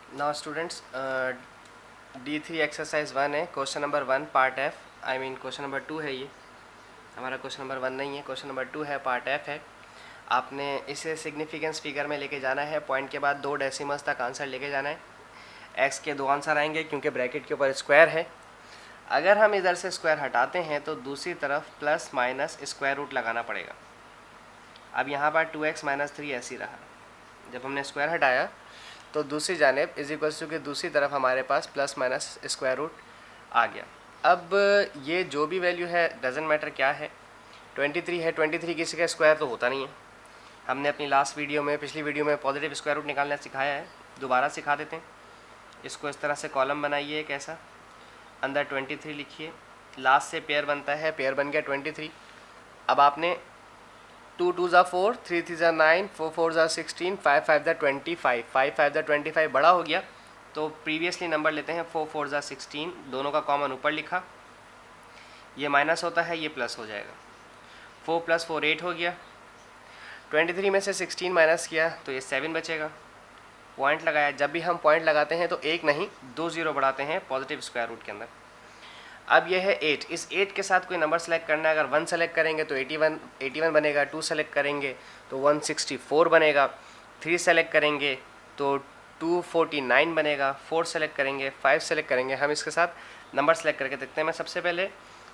Now students, D3 exercise 1 है, question number 1 part F. I mean question number 2 है ये, हमारा क्वेश्चन नंबर 1 नहीं है, क्वेश्चन नंबर 2 है, पार्ट एफ है। आपने इसे सिग्निफिकेंस फिगर में लेके जाना है, पॉइंट के बाद 2 डेसिमल्स तक आंसर लेके जाना है। एक्स के 2 आंसर आएंगे क्योंकि ब्रैकेट के ऊपर स्क्वायर है। अगर हम इधर से स्क्वायर हटाते हैं तो दूसरी तरफ प्लस माइनस स्क्वायर रूट लगाना पड़ेगा। अब यहाँ पर 2x - 3 ऐसी रहा, जब हमने स्क्वायर हटाया तो दूसरी जानेब इज इक्वल्स टू कि दूसरी तरफ हमारे पास प्लस माइनस स्क्वायर रूट आ गया। अब ये जो भी वैल्यू है डजेंट मैटर क्या है, 23 है, 23 किसी का स्क्वायर तो होता नहीं है। हमने अपनी लास्ट वीडियो में, पिछली वीडियो में पॉजिटिव स्क्वायर रूट निकालना सिखाया है, दोबारा सिखा देते हैं। इसको इस तरह से कॉलम बनाइए, कैसा अंदर 23 लिखिए, लास्ट से पेयर बनता है, पेयर बन गया 23। अब आपने 2 2 ज़ा 4, 3 3 ज़ा 9, 4 4 ज़ा 16, 5 5 ज़ा 25, 5 5 ज़ा 25 बड़ा हो गया तो प्रीवियसली नंबर लेते हैं, 4 4 ज़ा 16, दोनों का कॉमन ऊपर लिखा, ये माइनस होता है, ये प्लस हो जाएगा। 4 + 4 8 हो गया, 23 में से 16 माइनस किया तो ये 7 बचेगा। पॉइंट लगाया, जब भी हम पॉइंट लगाते हैं तो एक नहीं 2 0 बढ़ाते हैं पॉजिटिव स्क्वायर रूट के अंदर। अब यह है 8, इस 8 के साथ कोई नंबर सेलेक्ट करना है। अगर 1 सेलेक्ट करेंगे तो 81 बनेगा, 2 सेलेक्ट करेंगे तो 164 बनेगा, 3 सेलेक्ट करेंगे तो 249 बनेगा, 4 सेलेक्ट करेंगे, 5 सेलेक्ट करेंगे। हम इसके साथ नंबर सेलेक्ट करके देखते हैं। मैं सबसे पहले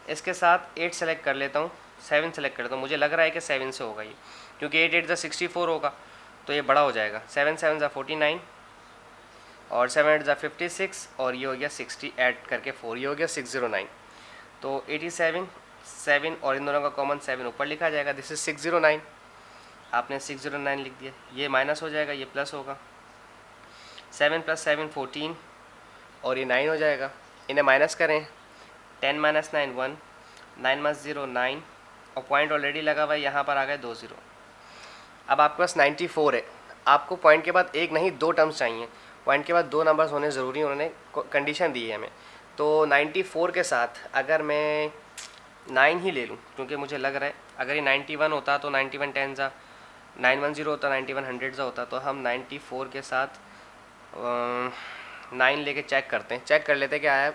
इसके साथ 8 सेलेक्ट कर लेता हूँ, 7 सेलेक्ट कर लेता हूँ। मुझे लग रहा है कि 7 से होगा ये, क्योंकि 8 8 ज़ा 64 होगा तो ये बड़ा हो जाएगा। 7 7 ज़ा 49 और 7 8 ज़ा 56 और ये हो गया 60, ऐड करके 4, ये हो गया 609। तो 87 7 और इन दोनों का कॉमन 7 ऊपर लिखा जाएगा, दिस इज 609। आपने 609 लिख दिया, ये माइनस हो जाएगा, ये प्लस होगा। 7 + 7 14 और ये 9 हो जाएगा। इन्हें माइनस करें, 10 - 9 1, 9 - 0 9 और पॉइंट ऑलरेडी लगा हुआ है, यहाँ पर आ गए 2 0। अब आपके पास 94 है, आपको पॉइंट के बाद एक नहीं 2 टर्म्स चाहिए, पॉइंट के बाद 2 नंबर्स होने ज़रूरी, उन्होंने कंडीशन दी है हमें। तो 94 के साथ अगर मैं 9 ही ले लूँ, क्योंकि मुझे लग रहा है अगर ये 91 होता तो 91 10 ज़ा 910 होता, 91 100 ज़ा होता, तो हम 94 के साथ 9 लेके चेक करते हैं, चेक कर लेते हैं कि आया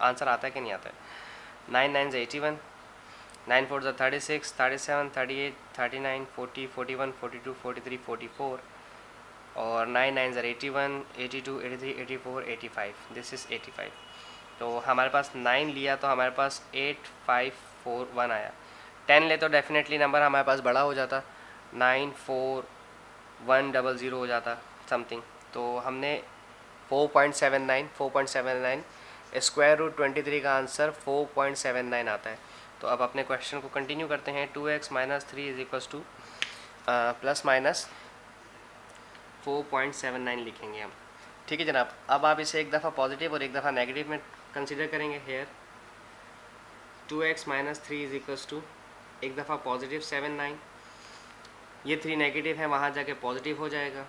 आंसर आता है कि नहीं आता है। 9 9 ज़ा 81, 9 4 ज़ा 36, 37 38 39 40 41 42 43 44 और 9 9 ज़ा 81 82 83 84 85, दिस इज़ 85। तो हमारे पास 9 लिया तो हमारे पास 8541 आया। 10 ले तो डेफिनेटली नंबर हमारे पास बड़ा हो जाता, 94100 हो जाता समथिंग। तो हमने 4.79 स्क्वायर रूट 23 का आंसर 4.79 आता है। तो अब अपने क्वेश्चन को कंटिन्यू करते हैं। 2x - 3 is equals two plus minus 4.79 लिखेंगे हम। ठीक है जनाब। अब आप इसे एक दफ़ा पॉजिटिव और एक दफ़ा नेगेटिव में कंसिडर करेंगे। Hair 2x - 3 is equals to एक दफ़ा पॉजिटिव 7 9, ये 3 नेगेटिव है, वहाँ जाके पॉजिटिव हो जाएगा।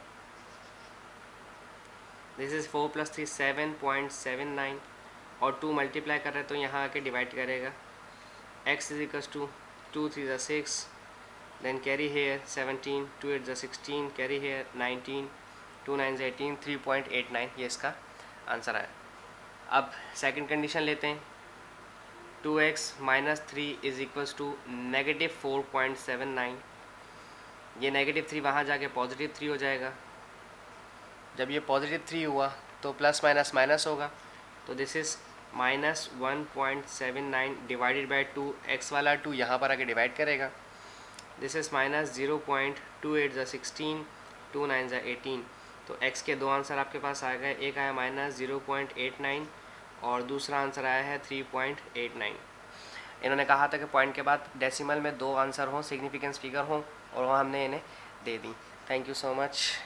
दिस इज़ 4 + 3 7.79 और 2 मल्टीप्लाई कर रहे हैं तो यहाँ आके डिवाइड करेगा। x इज इक्वल्स टू 2 3 ज़ा 6, देन कैरी हेयर 17, 2 8 ज़ा 16, कैरी हेयर 19, 2 9 ज़ा 18, 3.89 ये इसका आंसर आया। अब सेकंड कंडीशन लेते हैं। 2x - 3 इज इक्वल्स टू -4.79, ये -3 वहाँ जाके +3 हो जाएगा। जब ये +3 हुआ तो प्लस माइनस माइनस होगा, तो this is -1.79 divided by 2, x वाला 2 यहाँ पर आके डिवाइड करेगा। दिस इज़ -0.28 ज़ा 16, 2 9 ज़ा 18। तो x के 2 आंसर आपके पास आ गए, एक आया -0.89 और दूसरा आंसर आया है 3.89। इन्होंने कहा था कि पॉइंट के बाद डेसिमल में 2 आंसर हों, सिग्निफिकेंस फिगर हों, और वह हमने इन्हें दे दी। Thank you so much.